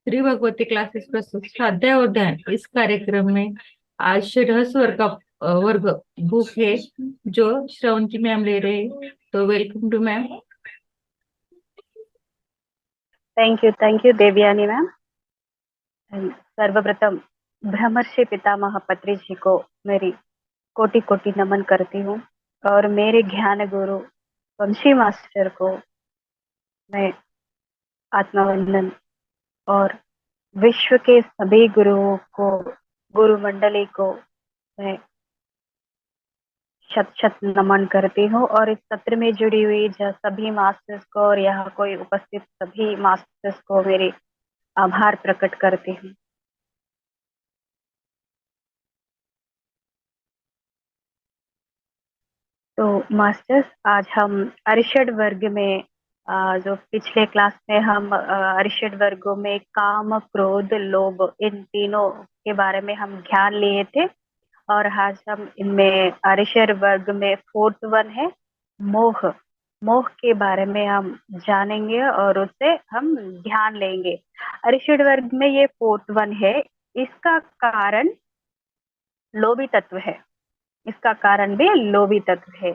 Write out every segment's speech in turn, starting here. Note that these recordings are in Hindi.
श्री भगवती क्लासेस प्रस्तुत स्वाध्याय उद्यान इस कार्यक्रम में आज रहस्य वर्ग का वर्ग बुक है जो श्रवंती मैम ले रहे हैं। तो welcome to ma'am. Thank you Devyani ma'am. सर्वप्रथम ब्रह्मर्षि पितामह पत्री जी को मेरी कोटि कोटि नमन करती हूँ और मेरे ज्ञान गुरु वंशी मास्टर को मैं आत्मवंदन और विश्व के सभी गुरुओं को, गुरु मंडली को मैं शत शत नमन करती हूँ और इस सत्र में जुड़ी हुई सभी मास्टर्स को और यहाँ कोई उपस्थित सभी मास्टर्स को मेरी आभार प्रकट करती हूँ। तो मास्टर्स, आज हम अरिषड वर्ग में जो पिछले क्लास में हम अरिषड वर्गों में काम, क्रोध, लोभ, इन तीनों के बारे में हम ज्ञान लिए थे। और आज हम इनमें अरिषड वर्ग में फोर्थ वन है मोह। मोह के बारे में हम जानेंगे और उससे हम ध्यान लेंगे। अरिषड वर्ग में ये फोर्थ वन है। इसका कारण लोभी तत्व है। इसका कारण भी लोभी तत्व है।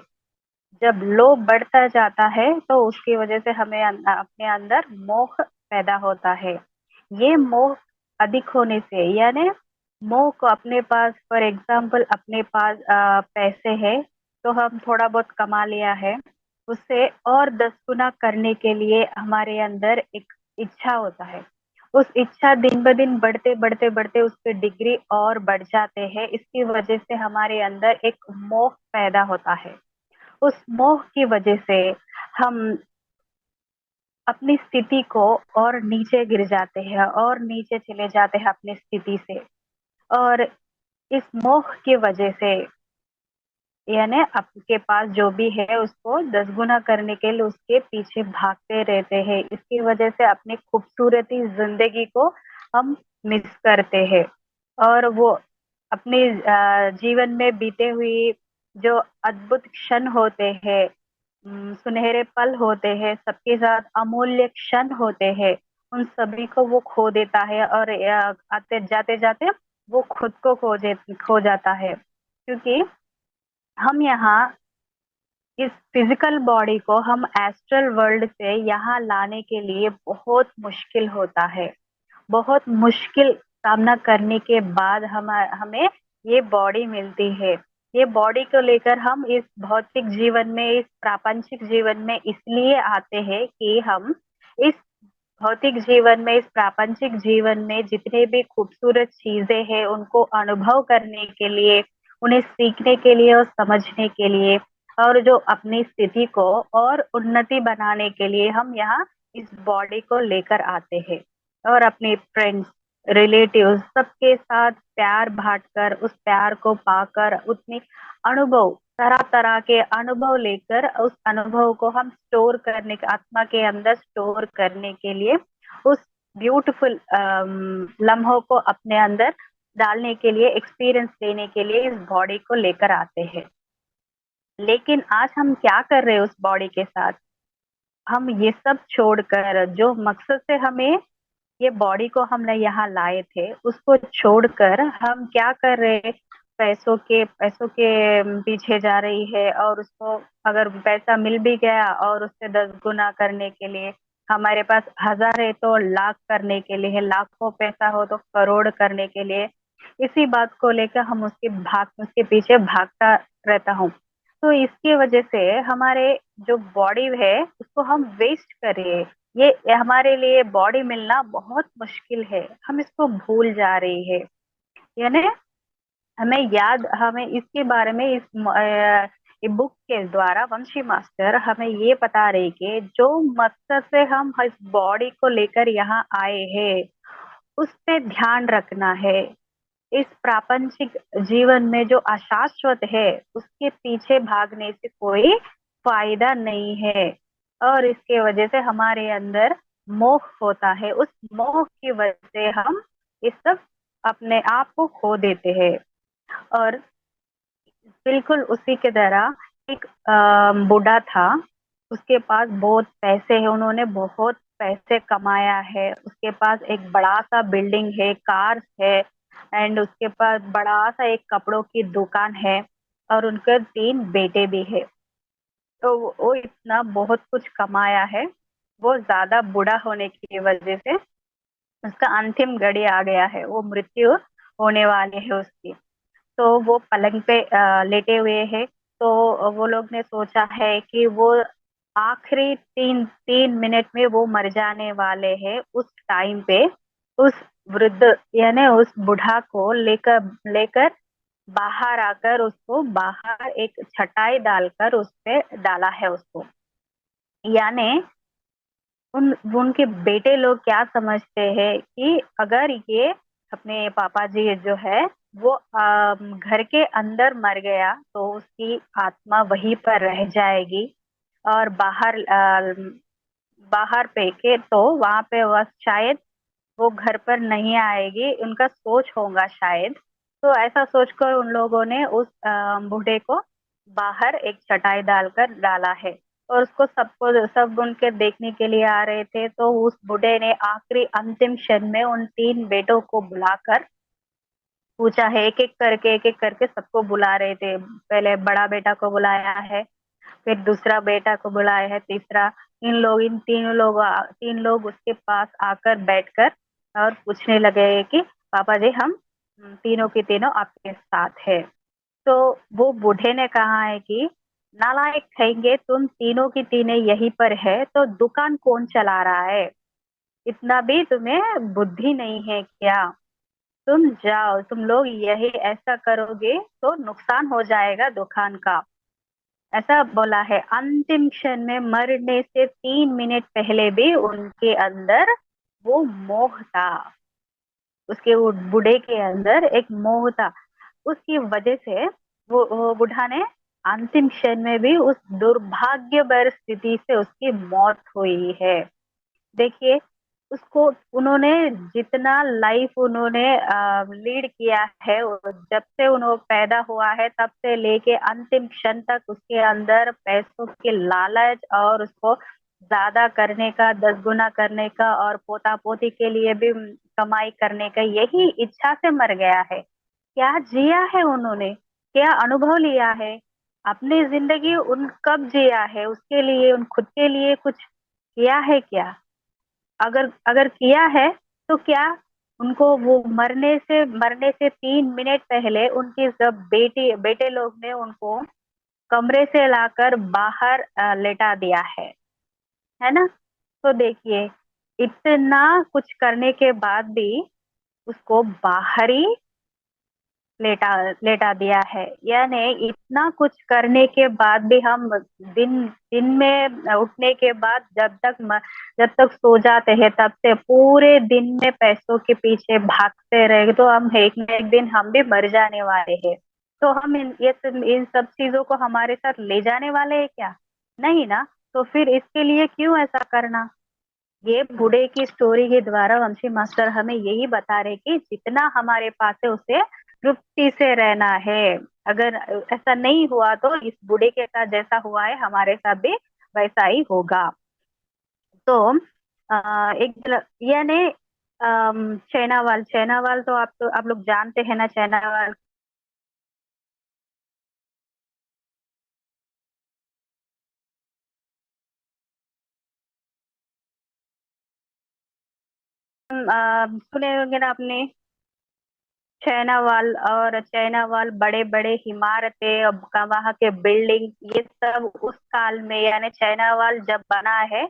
जब लोभ बढ़ता जाता है तो उसकी वजह से हमें अपने अंदर मोह पैदा होता है। ये मोह अधिक होने से, यानी मोह को अपने पास, फॉर एग्जाम्पल अपने पास पैसे है तो हम थोड़ा बहुत कमा लिया है, उससे और 10 गुना करने के लिए हमारे अंदर एक इच्छा होता है। उस इच्छा दिन ब दिन बढ़ते बढ़ते बढ़ते उसके डिग्री और बढ़ जाते हैं। इसकी वजह से हमारे अंदर एक मोह पैदा होता है। उस मोह की वजह से हम अपनी स्थिति को और नीचे गिर जाते हैं और नीचे चले जाते हैं अपनी स्थिति से। और इस मोह की वजह से, यानी आपके पास जो भी है उसको 10 गुना करने के लिए उसके पीछे भागते रहते हैं। इसकी वजह से अपनी खूबसूरती जिंदगी को हम मिस करते हैं। और वो अपने जीवन में बीते हुई जो अद्भुत क्षण होते हैं, सुनहरे पल होते हैं, सबके साथ अमूल्य क्षण होते हैं, उन सभी को वो खो देता है। और आते जाते जाते वो खुद को खो जाता है। क्योंकि हम यहाँ इस फिजिकल बॉडी को हम एस्ट्रल वर्ल्ड से यहाँ लाने के लिए बहुत मुश्किल होता है। बहुत मुश्किल सामना करने के बाद हमें ये बॉडी मिलती है। ये बॉडी को लेकर हम इस भौतिक जीवन में, इस प्रापंचिक जीवन में इसलिए आते हैं कि हम इस भौतिक जीवन में, इस प्रापंचिक जीवन में जितने भी खूबसूरत चीजें हैं उनको अनुभव करने के लिए, उन्हें सीखने के लिए और समझने के लिए, और जो अपनी स्थिति को और उन्नति बनाने के लिए हम यहाँ इस बॉडी को लेकर आते हैं। और अपने फ्रेंड्स, रिलेटिव्स सबके साथ प्यार बांटकर, उस प्यार को पाकर, उतनी अनुभव, तरह तरह के अनुभव लेकर, उस अनुभव को हम स्टोर करने के, आत्मा के अंदर स्टोर करने के लिए, उस ब्यूटीफुल लम्हों को अपने अंदर डालने के लिए, एक्सपीरियंस लेने के लिए इस बॉडी को लेकर आते हैं। लेकिन आज हम क्या कर रहे हैं उस बॉडी के साथ? हम ये सब छोड़कर, जो मकसद से हमें ये बॉडी को हमने यहाँ लाए थे उसको छोड़कर हम क्या कर रहे हैं? पैसों के पीछे जा रही है। और उसको अगर पैसा मिल भी गया और उससे 10 गुना करने के लिए, हमारे पास 1,000 है तो लाख करने के लिए है, लाखों पैसा हो तो करोड़ करने के लिए, इसी बात को लेकर हम उसके पीछे भागता रहता हूँ। तो इसकी वजह से हमारे जो बॉडी है उसको हम वेस्ट कर रहे हैं। ये हमारे लिए बॉडी मिलना बहुत मुश्किल है, हम इसको भूल जा रही है। यानी हमें इसके बारे में ये बुक के द्वारा वंशी मास्टर हमें ये बता रही कि जो मकसद से हम इस बॉडी को लेकर यहाँ आए हैं उस पे ध्यान रखना है। इस प्रापंचिक जीवन में जो अशाश्वत है उसके पीछे भागने से कोई फायदा नहीं है। और इसके वजह से हमारे अंदर मोह होता है। उस मोह की वजह से हम इस सब अपने आप को खो देते हैं। और बिल्कुल उसी के तरह एक बूढ़ा था, उसके पास बहुत पैसे हैं, उन्होंने बहुत पैसे कमाया है, उसके पास एक बड़ा सा बिल्डिंग है, कार्स है, एंड उसके पास बड़ा सा एक कपड़ों की दुकान है, और उनके 3 बेटे भी है। तो वो इतना बहुत कुछ कमाया है। वो ज्यादा बूढ़ा होने की वजह से उसका अंतिम घड़ी आ गया है, वो मृत्यु होने वाली है उसकी। तो वो पलंग पे लेटे हुए हैं। तो वो लोग ने सोचा है कि वो आखिरी 3 3 मिनट में वो मर जाने वाले हैं। उस टाइम पे उस वृद्ध यानी उस बूढ़ा को लेकर लेकर बाहर आकर उसको बाहर एक चटाई डालकर उस पे डाला है उसको। यानी उन उनके बेटे लोग क्या समझते हैं कि अगर ये अपने पापा जी जो है वो घर के अंदर मर गया तो उसकी आत्मा वहीं पर रह जाएगी, और बाहर फेंके तो वहां पे वह शायद वो घर पर नहीं आएगी, उनका सोच होगा शायद। तो ऐसा सोचकर उन लोगों ने उस बूढ़े को बाहर एक चटाई डालकर डाला है। और उसको सबको सब उनके देखने के लिए आ रहे थे। तो उस बूढ़े ने आखिरी अंतिम क्षण में उन 3 बेटों को बुलाकर पूछा है, एक एक करके सबको बुला रहे थे। पहले बड़ा बेटा को बुलाया है, फिर दूसरा बेटा को बुलाया है, तीसरा। इन तीन लोग उसके पास आकर बैठकर और पूछने लगे कि पापा जी हम तीनों की तीनों आपके साथ है। तो वो बूढ़े ने कहा है कि नालायक कहेंगे, तुम तीनों की तीनों यहीं पर है तो दुकान कौन चला रहा है? इतना भी तुम्हें बुद्धि नहीं है क्या? तुम जाओ, तुम लोग यही ऐसा करोगे तो नुकसान हो जाएगा दुकान का। ऐसा बोला है। अंतिम क्षण में मरने से 3 मिनट पहले भी उनके अंदर वो मोह था। उसके वो बूढ़े के अंदर एक मोह था। उसकी वजह से वो बूढ़ा ने अंतिम क्षण में भी उस दुर्भाग्य भर स्थिति से उसकी मौत हुई है। देखिए, उसको उन्होंने जितना लाइफ उन्होंने लीड किया है, जब से उन्होंने पैदा हुआ है तब से लेके अंतिम क्षण तक उसके अंदर पैसों के लालच और उसको ज्यादा करने का, 10 गुना करने का, और पोता पोती के लिए भी कमाई करने का यही इच्छा से मर गया है। क्या जिया है उन्होंने? क्या अनुभव लिया है? अपनी जिंदगी उन कब जिया है? उसके लिए, उन खुद के लिए कुछ किया है क्या? अगर अगर किया है तो क्या उनको वो मरने से 3 मिनट पहले उनकी जब बेटे लोग ने उनको कमरे से लाकर बाहर लेटा दिया है ना? तो देखिए, इतना कुछ करने के बाद भी उसको बाहर ही लेटा लेटा दिया है। यानी इतना कुछ करने के बाद भी हम दिन दिन में उठने के बाद जब तक सो जाते हैं तब से पूरे दिन में पैसों के पीछे भागते रहे तो हम एक न एक दिन हम भी मर जाने वाले हैं। तो हम इन सब चीजों को हमारे साथ ले जाने वाले हैं क्या? नहीं ना। तो फिर इसके लिए क्यों ऐसा करना? ये बूढ़े की स्टोरी के द्वारा वंशी मास्टर हमें यही बता रहे कि जितना हमारे पास है उसे तृप्ति से रहना है। अगर ऐसा नहीं हुआ तो इस बूढ़े के साथ जैसा हुआ है हमारे साथ भी वैसा ही होगा। तो यानी चैनावाल तो आप लोग जानते हैं ना चैनावाल। सुने होंगे ना आपने? चाइना वाल बड़े बड़े इमारतें और वहाँ के बिल्डिंग, ये सब उस काल में यानी चाइना वाल जब बना है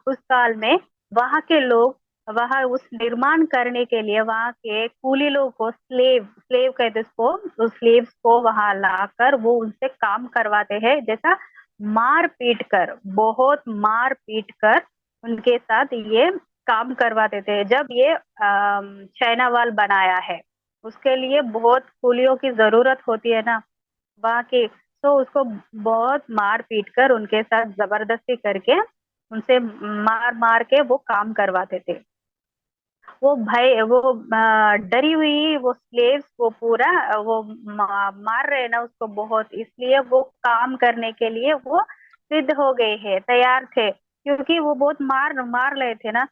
उस काल में वहाँ के लोग वहाँ उस निर्माण करने के लिए वहाँ के कूली लोग को स्लेव स्लेव कहते उसको, उस स्लेव्स को वहाँ लाकर वो उनसे काम करवाते हैं। जैसा मार पीट कर, बहुत मार पीट कर उनके साथ ये काम करवाते थे। जब ये चाइना वाल बनाया है उसके लिए बहुत कूलियों की जरूरत होती है ना वहाँ की। तो उसको बहुत मार पीट कर उनके साथ जबरदस्ती करके उनसे मार मार के वो काम करवाते थे। वो भाई वो डरी हुई वो स्लेव्स को पूरा वो मार रहे ना उसको बहुत, इसलिए वो काम करने के लिए वो सिद्ध हो गए हैं, तैयार थे क्योंकि वो बहुत मार मार रहे थे ना,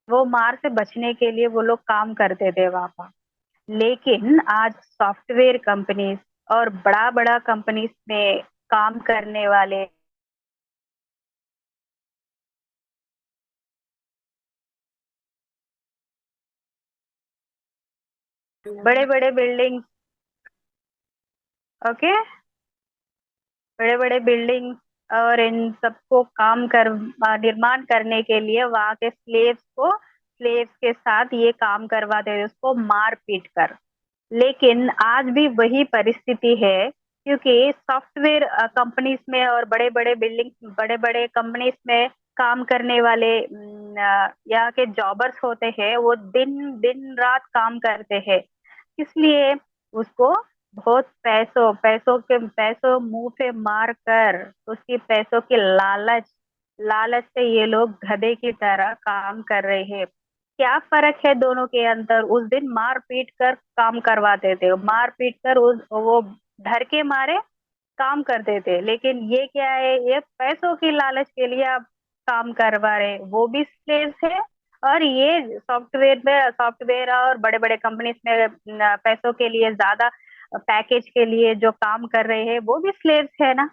वो मार से बचने के लिए वो लोग काम करते थे वहां पर। लेकिन आज सॉफ्टवेयर कंपनीज और बड़ा बड़ा कंपनीज में काम करने वाले, बड़े बड़े बिल्डिंग, ओके, बड़े बड़े बिल्डिंग और इन सबको काम कर निर्माण करने के लिए वहां के स्लेव्स के साथ ये काम करवाते थे, उसको मार पीट कर। लेकिन आज भी वही परिस्थिति है, क्योंकि सॉफ्टवेयर कंपनीज में और बड़े बड़े बिल्डिंग, बड़े बड़े कंपनीज में काम करने वाले यहाँ के जॉबर्स होते हैं, वो दिन दिन रात काम करते हैं। इसलिए उसको बहुत पैसों मुंह पे मार कर, उसकी पैसों की लालच से ये लोग गधे की तरह काम कर रहे हैं। क्या फर्क है दोनों के अंदर? उस दिन मार पीट कर काम करवाते थे, मार पीट कर उस वो डर के मारे काम करते थे। लेकिन ये क्या है, ये पैसों की लालच के लिए आप काम करवा रहे, वो भी स्लेव्स है। और ये सॉफ्टवेयर और बड़े बड़े कंपनीज में पैसों के लिए, ज्यादा पैकेज के लिए जो काम कर रहे हैं, वो भी स्लेव्स है ना।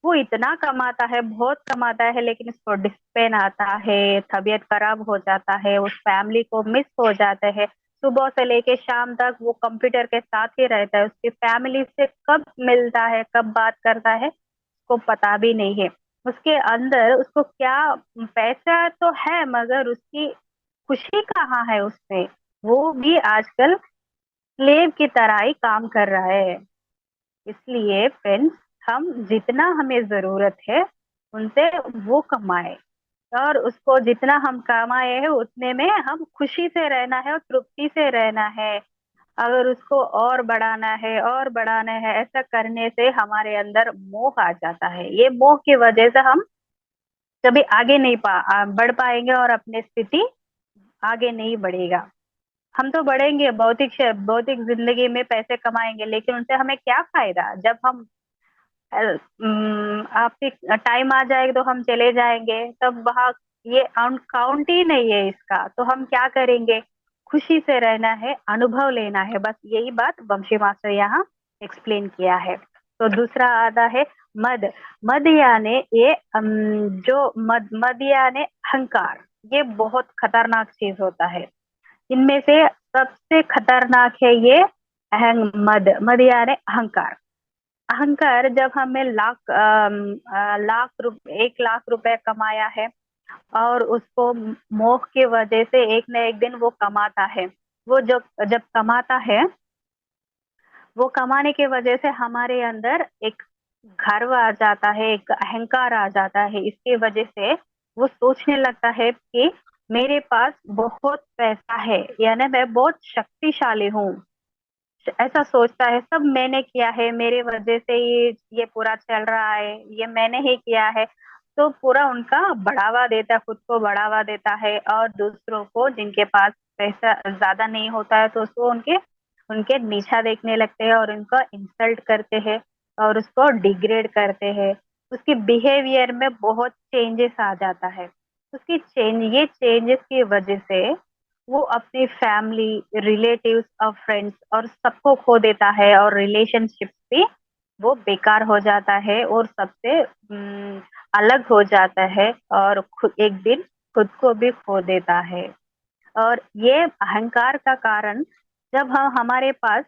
वो इतना कमाता है, बहुत कमाता है, लेकिन उसको डिस्पेन आता है, तबीयत खराब हो जाता है, उस फैमिली को मिस हो जाता है। सुबह से लेके शाम तक वो कंप्यूटर के साथ ही रहता है, उसकी फैमिली से कब मिलता है, कब बात करता है, उसको पता भी नहीं है। उसके अंदर उसको क्या, पैसा तो है मगर उसकी खुशी कहाँ है उसमें? वो भी आजकल स्लेव की तरह ही काम कर रहा है। इसलिए फ्रेंड्स, हम जितना हमें जरूरत है उनसे वो कमाए, और उसको जितना हम कमाए हैं उतने में हम खुशी से रहना है और तृप्ति से रहना है। अगर उसको और बढ़ाना है, ऐसा करने से हमारे अंदर मोह आ जाता है। ये मोह की वजह से हम कभी आगे नहीं बढ़ पाएंगे, और अपनी स्थिति आगे नहीं बढ़ेगा। हम तो बढ़ेंगे, भौतिक जिंदगी में पैसे कमाएंगे, लेकिन उनसे हमें क्या फायदा जब हम आपकी टाइम आ जाएगा तो हम चले जाएंगे, तब वहाँ ये काउंट ही नहीं है इसका। तो हम क्या करेंगे? खुशी से रहना है, अनुभव लेना है, बस यही बात वंशी मास्टर यहाँ एक्सप्लेन किया है। तो दूसरा आता है मद। मद यानी ये जो मद यानी अहंकार। ये बहुत खतरनाक चीज होता है। इनमें से सबसे खतरनाक है ये मद यानी अहंकार। अहंकार जब हमें 1 लाख रुपए कमाया है, और उसको मोह की वजह से एक न एक दिन वो कमाता है। वो जब जब कमाता है, वो कमाने की वजह से हमारे अंदर एक गर्व आ जाता है, एक अहंकार आ जाता है। इसकी वजह से वो सोचने लगता है कि मेरे पास बहुत पैसा है, यानी मैं बहुत शक्तिशाली हूँ। ऐसा सोचता है, सब मैंने किया है, मेरे वजह से ये पूरा चल रहा है, ये मैंने ही किया है। तो पूरा उनका बढ़ावा देता है, खुद को बढ़ावा देता है, और दूसरों को जिनके पास पैसा ज्यादा नहीं होता है, तो उसको उनके उनके नीचा देखने लगते हैं और उनको इंसल्ट करते हैं और उसको डिग्रेड करते हैं। उसकी बिहेवियर में बहुत चेंजेस आ जाता है। ये चेंजेस की वजह से वो अपनी फैमिली, रिलेटिव्स और फ्रेंड्स और सबको खो देता है, और रिलेशनशिप भी वो बेकार हो जाता है, और सबसे अलग हो जाता है, और खुद एक दिन खुद को भी खो देता है। और ये अहंकार का कारण, जब हम हमारे पास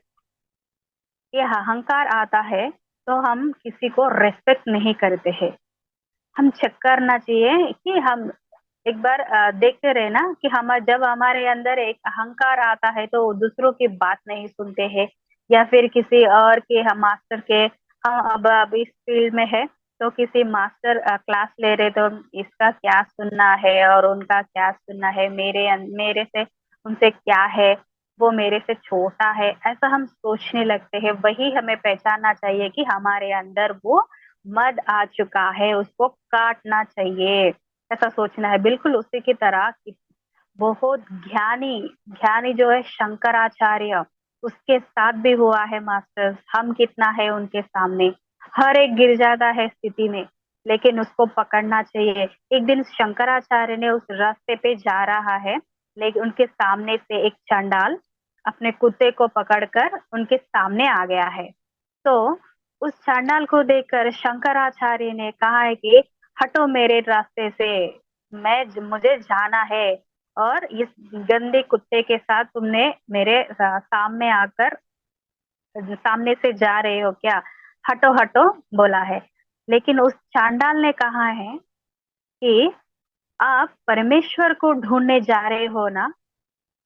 ये अहंकार आता है, तो हम किसी को रेस्पेक्ट नहीं करते हैं। हम चेक करना चाहिए कि हम एक बार देखते रहे ना कि हम जब हमारे अंदर एक अहंकार आता है तो दूसरों की बात नहीं सुनते हैं, या फिर किसी और के, हम मास्टर के, हम अब इस फील्ड में है, तो किसी मास्टर क्लास ले रहे तो इसका क्या सुनना है और उनका क्या सुनना है, मेरे से उनसे क्या है, वो मेरे से छोटा है, ऐसा हम सोचने लगते हैं। वही हमें पहचानना चाहिए कि हमारे अंदर वो मद आ चुका है, उसको काटना चाहिए। ऐसा सोचना है, बिल्कुल उसी की तरह कि बहुत ज्ञानी ज्ञानी जो है शंकराचार्य, उसके साथ भी हुआ है मास्टर्स। हम कितना है उनके सामने, हर एक गिर जाता है स्थिति में। लेकिन उसको पकड़ना चाहिए। एक दिन शंकराचार्य ने उस रास्ते पे जा रहा है, लेकिन उनके सामने से एक चांडाल अपने कुत्ते को पकड़कर उनके सामने आ गया है। तो उस चांडाल को देखकर शंकराचार्य ने कहा है कि हटो मेरे रास्ते से, मुझे जाना है। और इस गंदे कुत्ते के साथ तुमने मेरे सामने आकर सामने से जा रहे हो क्या? हटो हटो बोला है। लेकिन उस चांडाल ने कहा है कि आप परमेश्वर को ढूंढने जा रहे हो ना,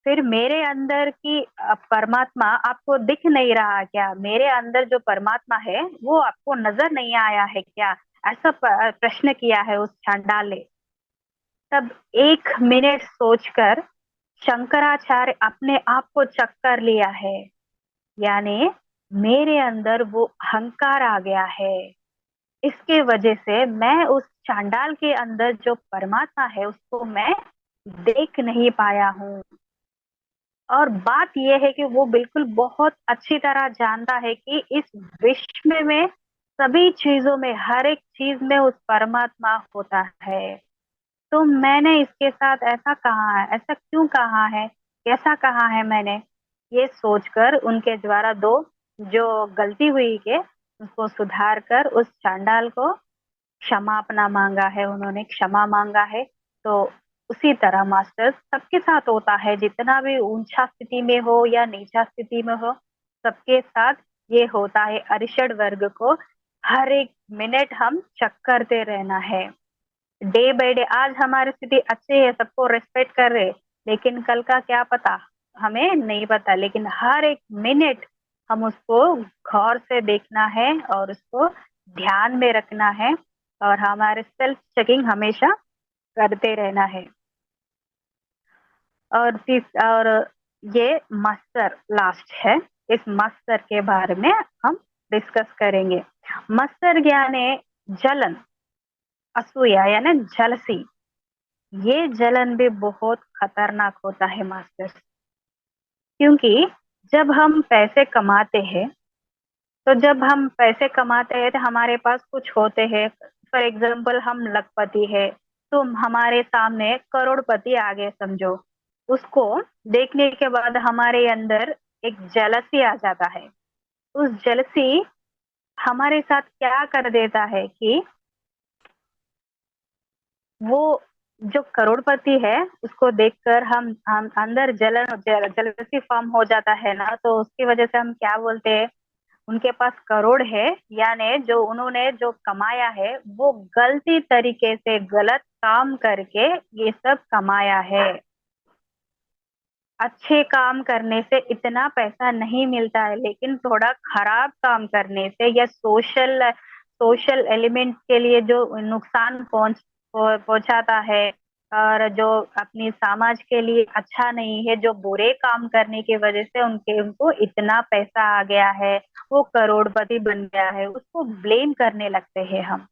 फिर मेरे अंदर की परमात्मा आपको दिख नहीं रहा क्या? मेरे अंदर जो परमात्मा है वो आपको नजर नहीं आया है क्या? ऐसा प्रश्न किया है उस चांडाल ने। तब 1 मिनट सोचकर शंकराचार्य अपने आप को चेक कर लिया है, यानी मेरे अंदर वो अहंकार आ गया है। इसके वजह से मैं उस चांडाल के अंदर जो परमात्मा है उसको मैं देख नहीं पाया हूँ। और बात यह है कि वो बिल्कुल बहुत अच्छी तरह जानता है कि इस विश्व में सभी चीजों में, हर एक चीज में उस परमात्मा होता है। तो मैंने इसके साथ ऐसा कहा है, ऐसा क्यों कहा है, कैसा कहा है मैंने, ये सोचकर उनके द्वारा दो जो गलती हुई के उसको सुधार कर उस चांडाल को क्षमापना मांगा है, उन्होंने क्षमा मांगा है। तो उसी तरह मास्टर्स सबके साथ होता है, जितना भी ऊंचा स्थिति में हो या नीचा स्थिति में हो, सबके साथ ये होता है। अरिषड वर्ग को हर एक मिनट हम चेक करते रहना है, डे बाय डे। आज हमारी स्थिति अच्छी है, सबको रेस्पेक्ट कर रहे, लेकिन कल का क्या पता, हमें नहीं पता। लेकिन हर एक मिनट हम उसको गौर से देखना है और उसको ध्यान में रखना है, और हमारे सेल्फ चेकिंग हमेशा करते रहना है। और ये मास्टर लास्ट है, इस मास्टर के बारे में हम डिस्कस करेंगे। मास्टर ज्ञान है जलन, असूया यानी जलसी। ये जलन भी बहुत खतरनाक होता है मास्टर्स, क्योंकि जब हम पैसे कमाते हैं, तो जब हम पैसे कमाते हैं तो हमारे पास कुछ होते हैं। फॉर एग्जाम्पल हम लखपति है, तो हमारे सामने करोड़पति आ गए समझो। उसको देखने के बाद हमारे अंदर एक जेलसी आ जाता है। उस जेलसी हमारे साथ क्या कर देता है कि वो जो करोड़पति है उसको देखकर हम अंदर जलसी फॉर्म हो जाता है ना, तो उसकी वजह से हम क्या बोलते हैं, उनके पास करोड़ है, यानी जो उन्होंने जो कमाया है वो गलती तरीके से गलत काम करके ये सब कमाया है। अच्छे काम करने से इतना पैसा नहीं मिलता है, लेकिन थोड़ा खराब काम करने से या सोशल सोशल एलिमेंट के लिए जो नुकसान पहुंचाता है, और जो अपनी समाज के लिए अच्छा नहीं है, जो बुरे काम करने की वजह से उनको इतना पैसा आ गया है, वो करोड़पति बन गया है, उसको ब्लेम करने लगते हैं हम।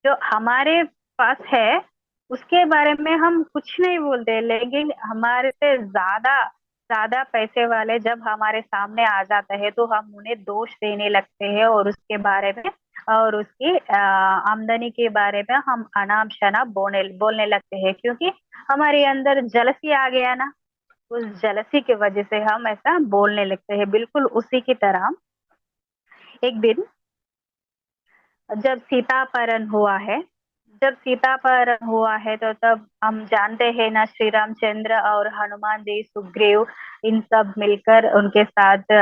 जो हमारे पास है उसके बारे में हम कुछ नहीं बोलते, लेकिन हमारे से ज्यादा ज्यादा पैसे वाले जब हमारे सामने आ जाते हैं तो हम उन्हें दोष देने लगते हैं, और उसके बारे में और उसकी आमदनी के बारे में हम अनाप शनाप बोलने लगते हैं, क्योंकि हमारे अंदर जलसी आ गया ना। उस जलसी की वजह से हम ऐसा बोलने लगते हैं। बिल्कुल उसी की तरह एक दिन जब सीता अपहरण हुआ है, जब सीता अपहरण हुआ है तो तब हम जानते हैं ना, श्री रामचंद्र और हनुमान जी, सुग्रीव, इन सब मिलकर उनके साथ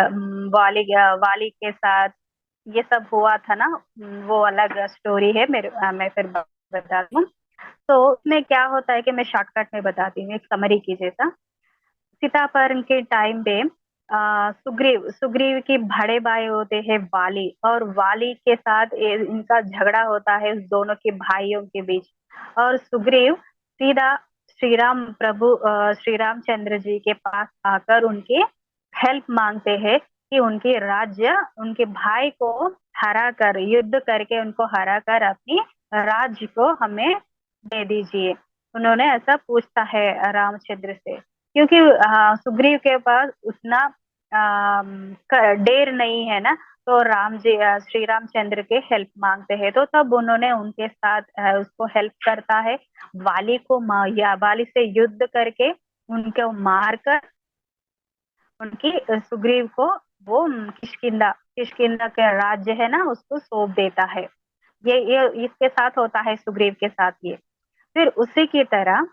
वाली के साथ ये सब हुआ था ना। वो अलग स्टोरी है, मैं फिर बता दूँ। तो उसमें क्या होता है कि मैं शॉर्टकट में बताती हूँ, एक समरी की जैसा। सीतापहरण के टाइम पे सुग्रीव सुग्रीव के बड़े भाई होते हैं वाली, और वाली के साथ इनका झगड़ा होता है उस दोनों के भाइयों के बीच। और सुग्रीव सीधा श्री रामचंद्र जी के पास आकर उनके हेल्प मांगते हैं कि उनके राज्य, उनके भाई को हरा कर, युद्ध करके उनको हरा कर अपनी राज्य को हमें दे दीजिए। उन्होंने ऐसा पूछता है रामचंद्र से, क्योंकि सुग्रीव के पास उतना देर नहीं है ना, तो राम जी श्री रामचंद्र के हेल्प मांगते हैं। तो तब उन्होंने उनके साथ उसको हेल्प करता है। या वाली से युद्ध करके उनको मार कर उनकी सुग्रीव को वो किष्किंधा किष्किंधा के राज्य है ना उसको सौंप देता है। ये इसके साथ होता है, सुग्रीव के साथ ये। फिर उसी की तरह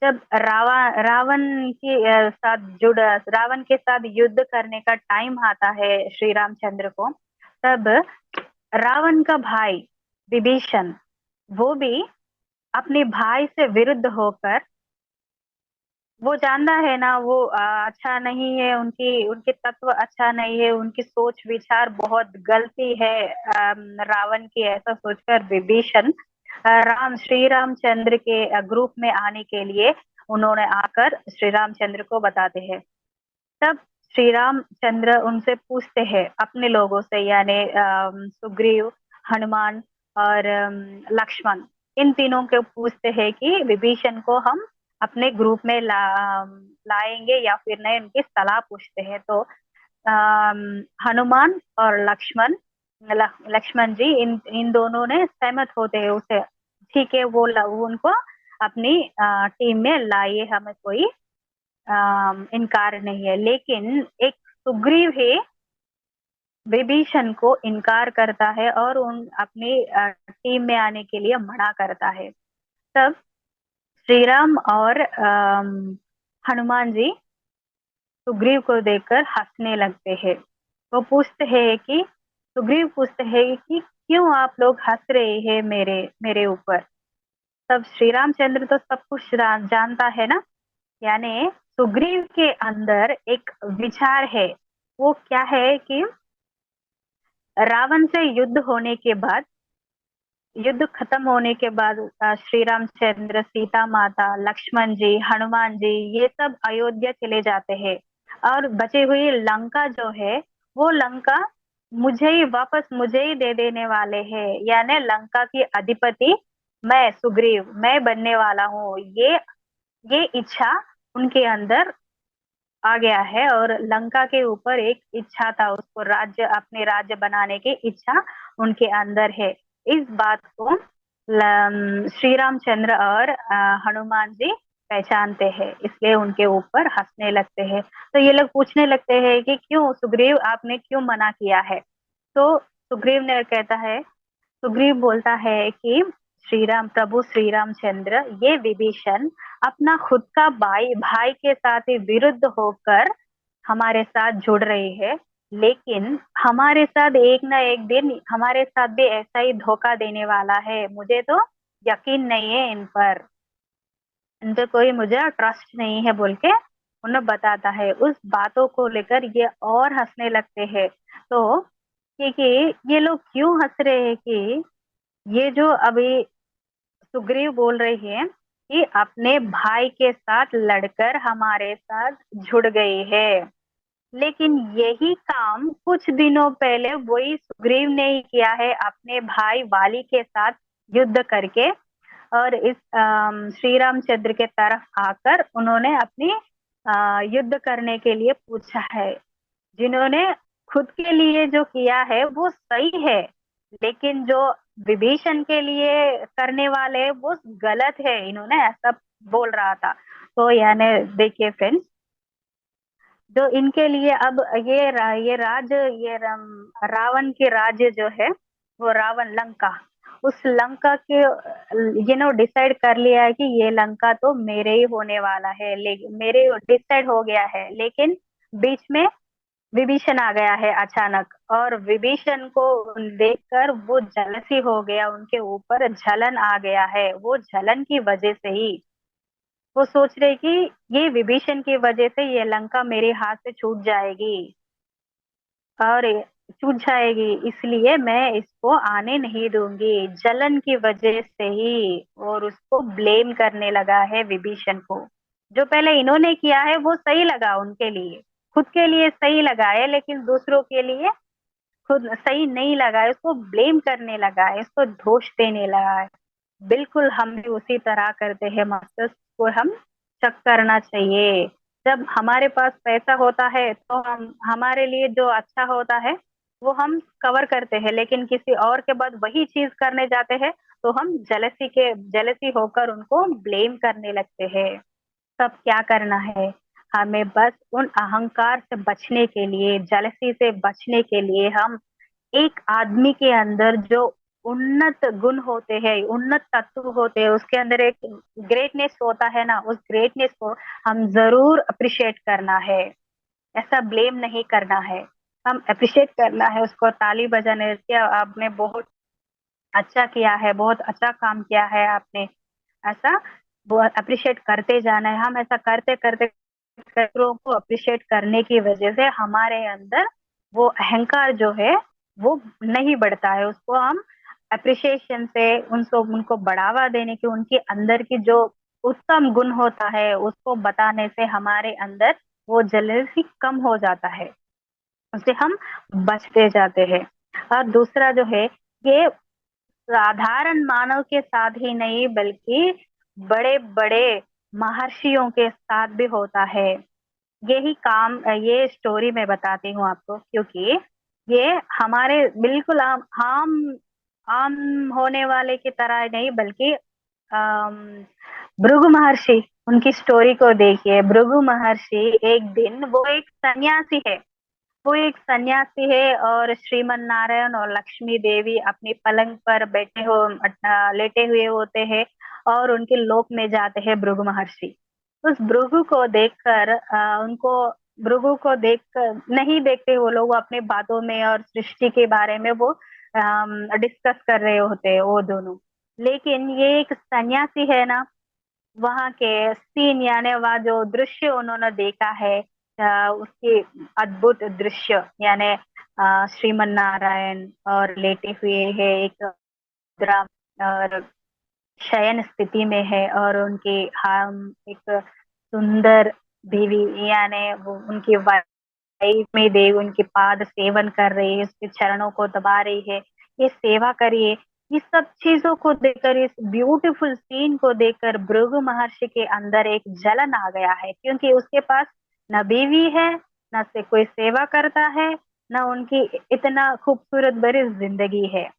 जब रावण की साथ जुड़ रावण के साथ युद्ध करने का टाइम आता है श्री रामचंद्र को, तब रावण का भाई विभीषण वो भी अपने भाई से विरुद्ध होकर, वो जानता है ना वो अच्छा नहीं है, उनकी उनके तत्व अच्छा नहीं है, उनकी सोच विचार बहुत गलती है रावण की, ऐसा सोचकर विभीषण राम श्री रामचंद्र के ग्रुप में आने के लिए उन्होंने आकर श्री रामचंद्र को बताते हैं। तब श्री रामचंद्र उनसे पूछते हैं अपने लोगों से, यानी सुग्रीव, हनुमान और लक्ष्मण, इन तीनों को पूछते हैं कि विभीषण को हम अपने ग्रुप में लाएंगे या फिर नहीं, उनकी सलाह पूछते हैं। तो हनुमान और लक्ष्मण जी इन इन दोनों ने सहमत होते हैं उसे, ठीक है वो उनको अपनी टीम में लाइए, हमें कोई इनकार नहीं है। लेकिन एक सुग्रीव है विभीषण को इनकार करता है और उन अपनी टीम में आने के लिए मना करता है। तब श्री राम और हनुमान जी सुग्रीव को देखकर हंसने लगते हैं। वो पूछते हैं कि सुग्रीव पूछते हैं कि क्यों आप लोग हंस रहे हैं मेरे मेरे ऊपर। तब श्री रामचंद्र तो सब कुछ जानता है ना, यानी सुग्रीव के अंदर एक विचार है। वो क्या है कि रावण से युद्ध होने के बाद, युद्ध खत्म होने के बाद श्री रामचंद्र, सीता माता, लक्ष्मण जी, हनुमान जी ये सब अयोध्या चले जाते हैं और बची हुई लंका जो है वो लंका मुझे ही दे देने वाले हैं, यानी लंका की अधिपति मैं सुग्रीव मैं बनने वाला हूँ। ये इच्छा उनके अंदर आ गया है और लंका के ऊपर एक इच्छा था, उसको अपने राज्य बनाने की इच्छा उनके अंदर है। इस बात को श्री रामचंद्र और हनुमान जी पहचानते हैं, इसलिए उनके ऊपर हंसने लगते हैं। तो ये लोग पूछने लगते हैं कि क्यों सुग्रीव आपने क्यों मना किया है। तो सुग्रीव ने कहता है सुग्रीव बोलता है कि प्रभु श्री रामचंद्र, ये विभीषण अपना खुद का भाई भाई के साथ ही विरुद्ध होकर हमारे साथ जुड़ रही है, लेकिन हमारे साथ एक ना एक दिन हमारे साथ भी ऐसा ही धोखा देने वाला है। मुझे तो यकीन नहीं है इन पर, इन पे कोई मुझे ट्रस्ट नहीं है बोल के उन्हें बताता है। उस बातों को लेकर ये और हंसने लगते हैं। तो क्योंकि ये लोग क्यों हंस रहे हैं कि ये जो अभी सुग्रीव बोल रही है कि अपने भाई के साथ लड़कर हमारे साथ जुड़ गई है, लेकिन यही काम कुछ दिनों पहले वही सुग्रीव ने ही किया है अपने भाई वाली के साथ युद्ध करके। और इस श्री रामचंद्र के तरफ आकर उन्होंने अपनी युद्ध करने के लिए पूछा है। जिन्होंने खुद के लिए जो किया है वो सही है, लेकिन जो विभीषण के लिए करने वाले वो गलत है, इन्होंने ऐसा बोल रहा था। तो यानी देखिए फ्रेंड्स, जो इनके लिए अब ये रावण के राज्य जो है वो रावण लंका, उस लंका के डिसाइड कर लिया है कि ये लंका तो मेरे ही होने वाला है, लेकिन मेरे डिसाइड हो गया है। लेकिन बीच में विभीषण आ गया है अचानक, और विभीषण को देखकर वो जलसी हो गया, उनके ऊपर जलन आ गया है। वो जलन की वजह से ही वो सोच रहे कि ये विभीषण की वजह से ये लंका मेरे हाथ से छूट जाएगी और छूट जाएगी, इसलिए मैं इसको आने नहीं दूंगी, जलन की वजह से ही। और उसको ब्लेम करने लगा है विभीषण को। जो पहले इन्होंने किया है वो सही लगा उनके लिए, खुद के लिए सही लगा है, लेकिन दूसरों के लिए खुद सही नहीं लगा है, उसको ब्लेम करने लगा है, इसको दोष देने लगा है। बिल्कुल हम भी उसी तरह करते हैं मास्टर्स, को हम चेक करना चाहिए। जब हमारे पास पैसा होता है तो हम हमारे लिए जो अच्छा होता है वो हम कवर करते हैं, लेकिन किसी और के बाद वही चीज करने जाते हैं तो हम जेलसी होकर उनको ब्लेम करने लगते हैं। तब क्या करना है, हमें बस उन अहंकार से बचने के लिए, जेलसी से बचने के लिए, हम एक आदमी के अंदर जो उन्नत गुण होते हैं, उन्नत तत्व होते हैं, उसके अंदर एक ग्रेटनेस होता है ना, उस ग्रेटनेस को हम जरूर अप्रिशिएट करना है। ऐसा ब्लेम नहीं करना है, हम अप्रिशिएट करना है उसको, ताली बजाने कि आपने बहुत अच्छा किया है, बहुत अच्छा काम किया है आपने, ऐसा बहुत अप्रिशिएट करते जाना है। हम ऐसा करते करते दूसरों को अप्रिशिएट करने की वजह से हमारे अंदर वो अहंकार जो है वो नहीं बढ़ता है। उसको हम अप्रिशिएशन से उनको उनको बढ़ावा देने की, उनके अंदर की जो उत्तम गुण होता है उसको बताने से हमारे अंदर वो जलसी कम हो जाता है, उससे हम बचते जाते हैं। और दूसरा जो है, ये साधारण मानव के साथ ही नहीं बल्कि बड़े बड़े महर्षियों के साथ भी होता है। यही काम, ये स्टोरी मैं बताती हूँ आपको, क्योंकि ये हमारे बिल्कुल आम आम आम होने वाले की तरह नहीं, बल्कि अम, भृगु महर्षि, उनकी स्टोरी को देखिए। भृगु महर्षि एक दिन, वो एक सन्यासी है, वो एक सन्यासी है, और श्रीमन नारायण और लक्ष्मी देवी अपनी पलंग पर लेटे हुए होते हैं और उनके लोक में जाते हैं भृगु महर्षि। उस भृगु को देखकर उनको भृगु को देखकर नहीं देखते वो लोग, वो अपने बातों में और सृष्टि के बारे में वो डिस्कस कर रहे होते हैं वो दोनों। लेकिन ये एक सन्यासी है ना, वहाँ के सीन यानी वह जो दृश्य उन्होंने देखा है, उसके अद्भुत दृश्य यानी श्रीमन नारायण और लेटे हुए है एक मुद्रा और शयन स्थिति में है, और उनके हम एक सुंदर देवी यानी वो उनकी वाइफ में देव उनके पाद सेवन कर रही है, उसके चरणों को दबा रही है, ये सेवा करिए। इस सब चीजों को देखकर, इस ब्यूटीफुल सीन को देखकर भृगु महर्षि के अंदर एक जलन आ गया है, क्योंकि उसके पास न बीवी है, न से कोई सेवा करता है, न उनकी इतना खूबसूरत भरी जिंदगी है।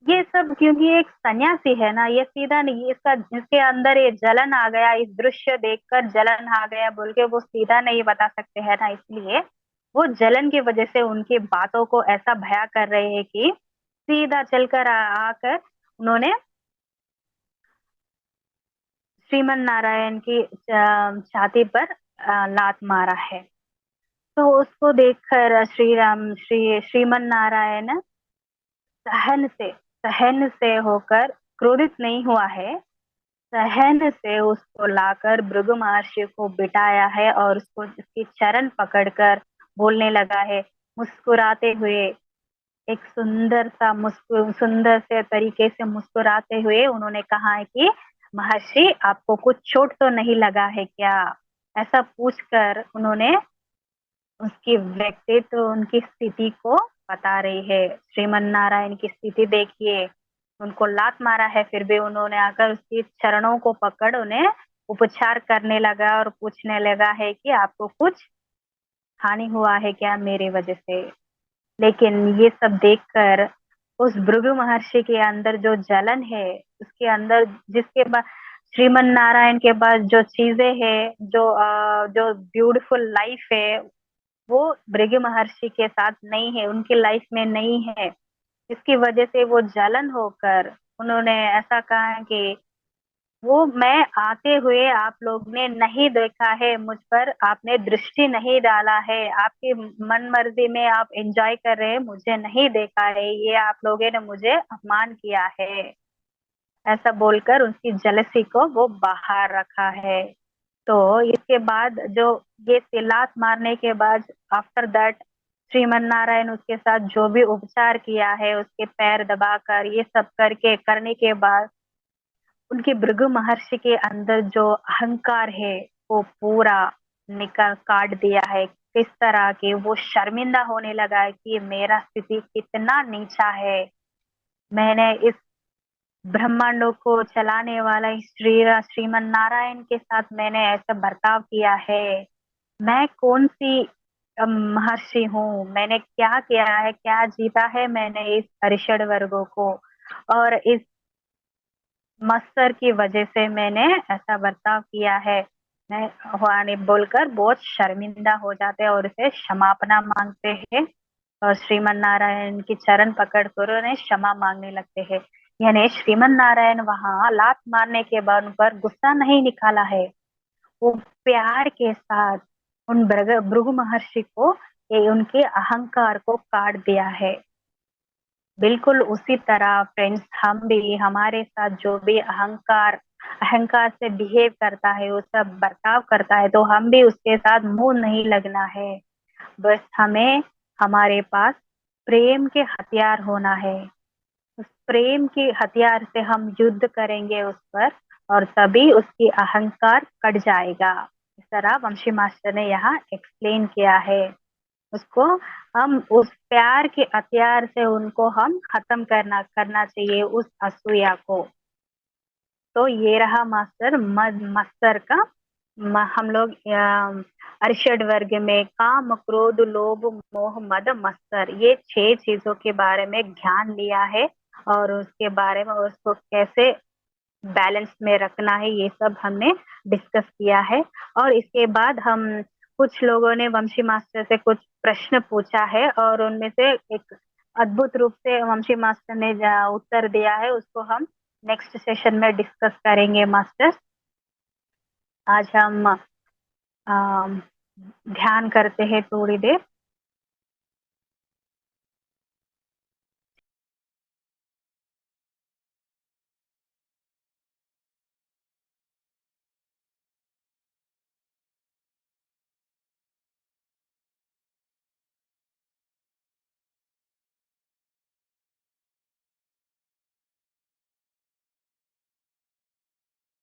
ये सब क्योंकि एक सन्यासी है ना, ये सीधा नहीं, इसका इसके अंदर ये जलन आ गया, इस दृश्य देखकर जलन आ गया बोल के वो सीधा नहीं बता सकते हैं ना, इसलिए वो जलन की वजह से उनकी बातों को ऐसा भया कर रहे हैं कि सीधा चलकर आकर उन्होंने श्रीमन नारायण की छाती पर लात मारा है। तो उसको देखकर श्रीमन नारायण सहन से होकर क्रोधित नहीं हुआ है, सहन से उसको लाकर भृगु महर्षि को बिठाया है और उसको उसकी चरण पकड़कर बोलने लगा है, मुस्कुराते हुए, एक सुंदर से तरीके से मुस्कुराते हुए उन्होंने कहा है कि महर्षि आपको कुछ चोट तो नहीं लगा है क्या, ऐसा पूछकर उन्होंने उसकी व्यक्तित्व, उनकी स्थिति को बता रही है। श्रीमन नारायण की स्थिति देखिए, उनको लात मारा है फिर भी उन्होंने आकर उसकी चरणों को पकड़ उन्हें उपचार करने लगा और पूछने लगा है कि आपको कुछ हानि हुआ है क्या मेरी वजह से। लेकिन ये सब देखकर उस भृगु महर्षि के अंदर जो जलन है, उसके अंदर जिसके बाद श्रीमन नारायण के पास जो चीजें हैं, जो ब्यूटीफुल लाइफ है, वो भृगु महर्षि के साथ नहीं है, उनकी लाइफ में नहीं है। इसकी वजह से वो जलन होकर उन्होंने ऐसा कहा कि वो मैं आते हुए आप लोग ने नहीं देखा है, मुझ पर आपने दृष्टि नहीं डाला है, आपकी मन मर्जी में आप एंजॉय कर रहे हैं, मुझे नहीं देखा है, ये आप लोगों ने मुझे अपमान किया है। ऐसा बोलकर उनकी जलसी को वो बाहर रखा है। तो इसके बाद जो ये तिलात मारने के बाद आफ्टर दैट श्रीमन नारायण उसके साथ जो भी उपचार किया है, उसके पैर दबाकर ये सब करने के बाद उनके भृगु महर्षि के अंदर जो अहंकार है वो पूरा निकल काट दिया है। किस तरह के वो शर्मिंदा होने लगा है कि मेरा स्थिति कितना नीचा है, मैंने इस ब्रह्मांडों को चलाने वाला इस श्रीमन नारायण के साथ मैंने ऐसा बर्ताव किया है। मैं कौन सी महर्षि हूँ, मैंने क्या किया है, क्या जीता है मैंने इस अरिषद वर्गों को, और इस मत्सर की वजह से मैंने ऐसा बर्ताव किया है। मैं वाणी बोलकर बहुत शर्मिंदा हो जाते हैं और उसे क्षमापना मांगते हैं, और श्रीमन नारायण की चरण पकड़ कर उन्हें क्षमा मांगने लगते हैं। यानी श्रीमन नारायण वहां लात मारने के बाद उन पर गुस्सा नहीं निकाला है, वो प्यार के साथ उन भृगु महर्षि को, ये उनके अहंकार को काट दिया है। बिल्कुल उसी तरह फ्रेंड्स, हम भी, हमारे साथ जो भी अहंकार अहंकार से बिहेव करता है, वो सब बर्ताव करता है, तो हम भी उसके साथ मुंह नहीं लगना है। बस हमें, हमारे पास प्रेम के हथियार होना है। उस प्रेम के हथियार से हम युद्ध करेंगे उस पर, और तभी उसकी अहंकार कट जाएगा। इस तरह वंशी मास्टर ने यहाँ एक्सप्लेन किया है उसको। हम उस प्यार के हथियार से उनको हम खत्म करना करना चाहिए, उस असूया को। तो ये रहा मास्टर मास्टर का हम लोग अरिषड वर्ग में काम क्रोध लोभ मोह मद मत्सर, ये 6 चीजों के बारे में ज्ञान लिया है, और उसके बारे में उसको कैसे बैलेंस में रखना है, ये सब हमने डिस्कस किया है। और इसके बाद हम, कुछ लोगों ने वंशी मास्टर से कुछ प्रश्न पूछा है, और उनमें से एक अद्भुत रूप से वंशी मास्टर ने उत्तर दिया है, उसको हम नेक्स्ट सेशन में डिस्कस करेंगे मास्टर। आज हम ध्यान करते हैं थोड़ी देर।